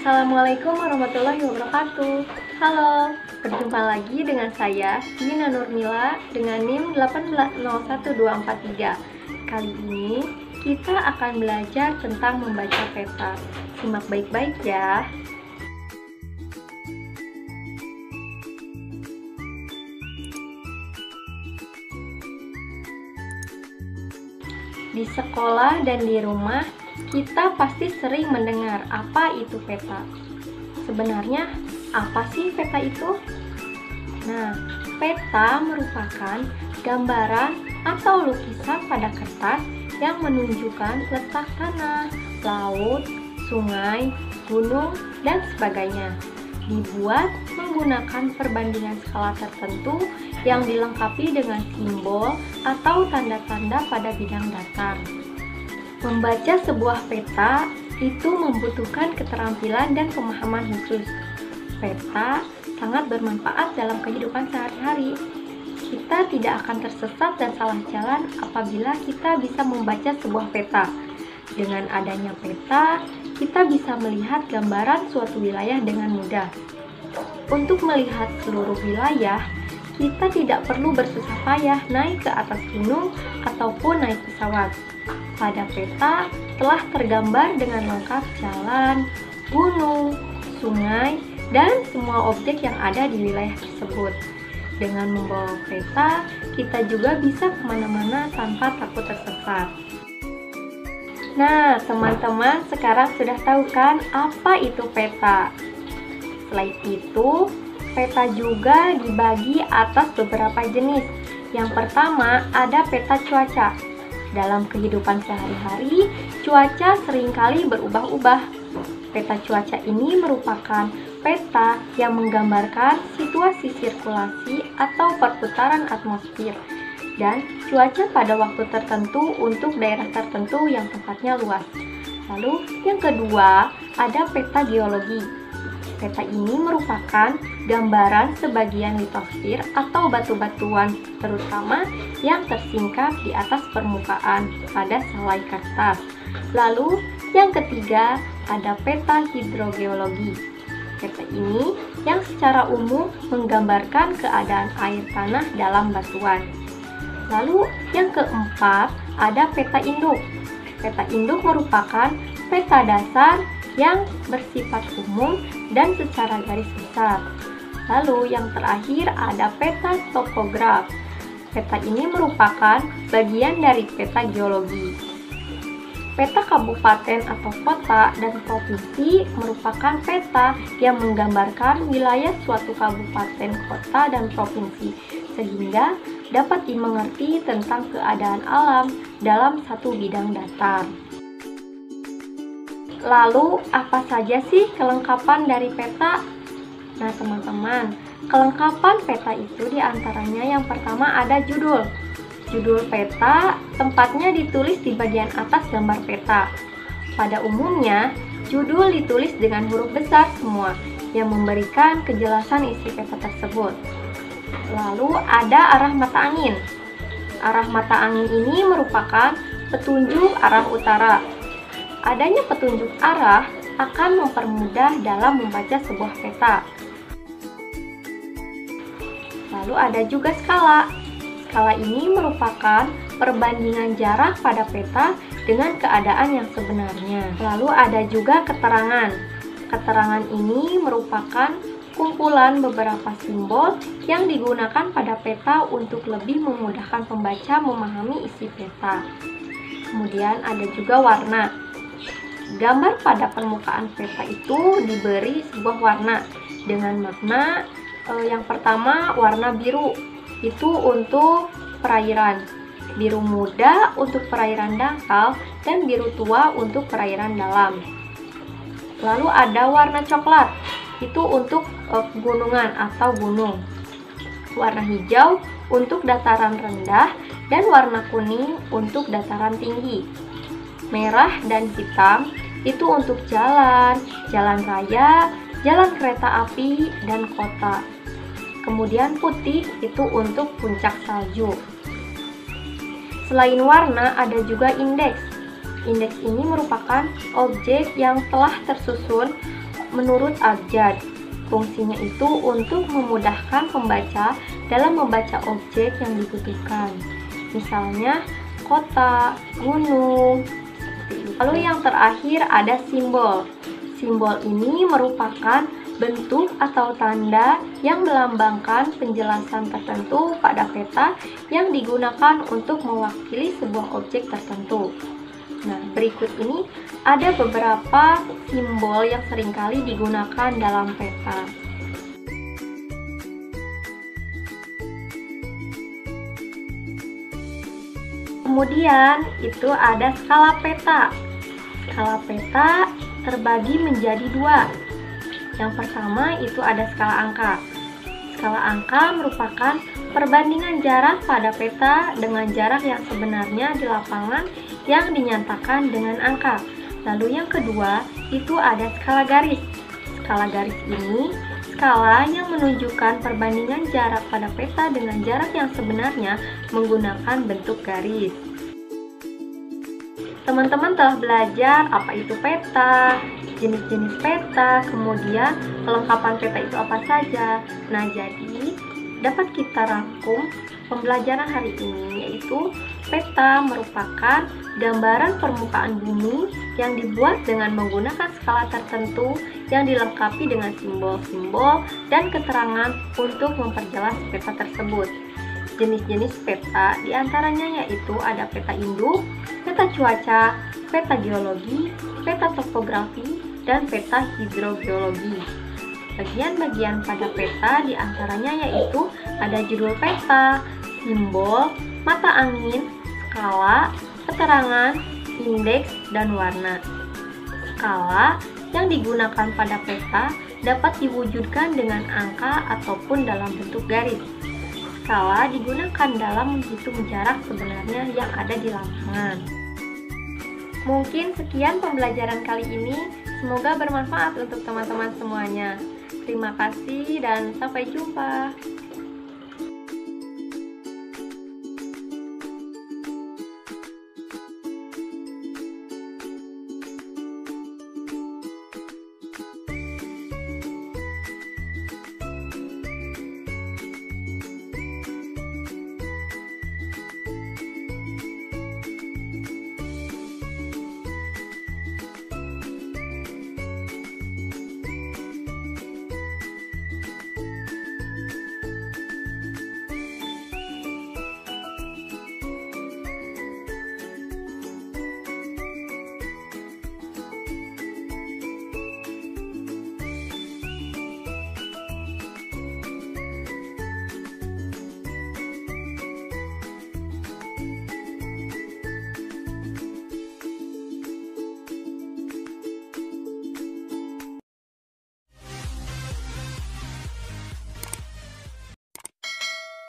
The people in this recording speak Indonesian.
Assalamualaikum warahmatullahi wabarakatuh. Halo, berjumpa lagi dengan saya, Nina Nurmila, dengan NIM 1801243. Kali ini kita akan belajar tentang membaca peta. Simak baik-baik ya. Di sekolah dan di rumah, kita pasti sering mendengar apa itu peta. Sebenarnya, apa sih peta itu? Nah, peta merupakan gambaran atau lukisan pada kertas yang menunjukkan letak tanah, laut, sungai, gunung, dan sebagainya. Dibuat menggunakan perbandingan skala tertentu yang dilengkapi dengan simbol atau tanda-tanda pada bidang datar. Membaca sebuah peta itu membutuhkan keterampilan dan pemahaman khusus. Peta sangat bermanfaat dalam kehidupan sehari-hari. Kita tidak akan tersesat dan salah jalan apabila kita bisa membaca sebuah peta. Dengan adanya peta, kita bisa melihat gambaran suatu wilayah dengan mudah. Untuk melihat seluruh wilayah, kita tidak perlu bersusah payah naik ke atas gunung ataupun naik pesawat. Pada peta telah tergambar dengan lengkap jalan, gunung, sungai, dan semua objek yang ada di wilayah tersebut. Dengan membawa peta, kita juga bisa kemana-mana tanpa takut tersesat. Nah, teman-teman sekarang sudah tahu kan apa itu peta? Selain itu, peta juga dibagi atas beberapa jenis. Yang pertama, ada peta cuaca. Dalam kehidupan sehari-hari, cuaca seringkali berubah-ubah. Peta cuaca ini merupakan peta yang menggambarkan situasi sirkulasi atau perputaran atmosfer dan cuaca pada waktu tertentu untuk daerah tertentu yang tempatnya luas. Lalu yang kedua, ada peta geologi. Peta ini merupakan gambaran sebagian litosfer atau batu-batuan, terutama yang tersingkap di atas permukaan pada selai kertas. Lalu yang ketiga, ada peta hidrogeologi. Peta ini yang secara umum menggambarkan keadaan air tanah dalam batuan. Lalu yang keempat, ada peta induk. Peta induk merupakan peta dasar yang bersifat umum dan secara garis besar. Lalu yang terakhir ada peta topograf. Peta ini merupakan bagian dari peta geologi. Peta kabupaten atau kota dan provinsi merupakan peta yang menggambarkan wilayah suatu kabupaten, kota, dan provinsi, sehingga dapat dimengerti tentang keadaan alam dalam satu bidang datar. Lalu, apa saja sih kelengkapan dari peta? Nah, teman-teman, kelengkapan peta itu diantaranya yang pertama ada judul. Judul peta tempatnya ditulis di bagian atas gambar peta. Pada umumnya, judul ditulis dengan huruf besar semua yang memberikan kejelasan isi peta tersebut. Lalu ada arah mata angin. Arah mata angin ini merupakan petunjuk arah utara. Adanya petunjuk arah akan mempermudah dalam membaca sebuah peta. Lalu ada juga skala. Skala ini merupakan perbandingan jarak pada peta dengan keadaan yang sebenarnya. Lalu ada juga keterangan. Keterangan ini merupakan kumpulan beberapa simbol yang digunakan pada peta untuk lebih memudahkan pembaca memahami isi peta. Kemudian ada juga warna. Gambar pada permukaan peta itu diberi sebuah warna dengan makna yang pertama warna biru itu untuk perairan, biru muda untuk perairan dangkal, dan biru tua untuk perairan dalam. Lalu ada warna coklat, itu untuk pegunungan atau gunung. Warna hijau untuk dataran rendah dan warna kuning untuk dataran tinggi. Merah dan hitam itu untuk jalan, jalan raya, jalan kereta api, dan kota. Kemudian putih itu untuk puncak salju. Selain warna, ada juga indeks. Indeks ini merupakan objek yang telah tersusun menurut abjad. Fungsinya itu untuk memudahkan pembaca dalam membaca objek yang dibutuhkan. Misalnya kota, gunung. Lalu yang terakhir ada simbol. Simbol ini merupakan bentuk atau tanda yang melambangkan penjelasan tertentu pada peta yang digunakan untuk mewakili sebuah objek tertentu. Nah, berikut ini ada beberapa simbol yang seringkali digunakan dalam peta. Kemudian itu ada skala peta. Skala peta terbagi menjadi dua. Yang pertama itu ada skala angka. Skala angka merupakan perbandingan jarak pada peta dengan jarak yang sebenarnya di lapangan yang dinyatakan dengan angka. Lalu yang kedua itu ada skala garis. Skala garis ini skala yang menunjukkan perbandingan jarak pada peta dengan jarak yang sebenarnya menggunakan bentuk garis. Teman-teman telah belajar apa itu peta, jenis-jenis peta, kemudian kelengkapan peta itu apa saja. Nah, jadi dapat kita rangkum pembelajaran hari ini, yaitu peta merupakan gambaran permukaan bumi yang dibuat dengan menggunakan skala tertentu yang dilengkapi dengan simbol-simbol dan keterangan untuk memperjelas peta tersebut. Jenis-jenis peta diantaranya yaitu ada peta induk, peta cuaca, peta geologi, peta topografi, dan peta hidrogeologi. Bagian-bagian pada peta diantaranya yaitu ada judul peta, simbol, mata angin, skala, keterangan, indeks, dan warna. Skala yang digunakan pada peta dapat diwujudkan dengan angka ataupun dalam bentuk garis. Skala digunakan dalam menghitung jarak sebenarnya yang ada di lapangan. Mungkin sekian pembelajaran kali ini, semoga bermanfaat untuk teman-teman semuanya. Terima kasih dan sampai jumpa.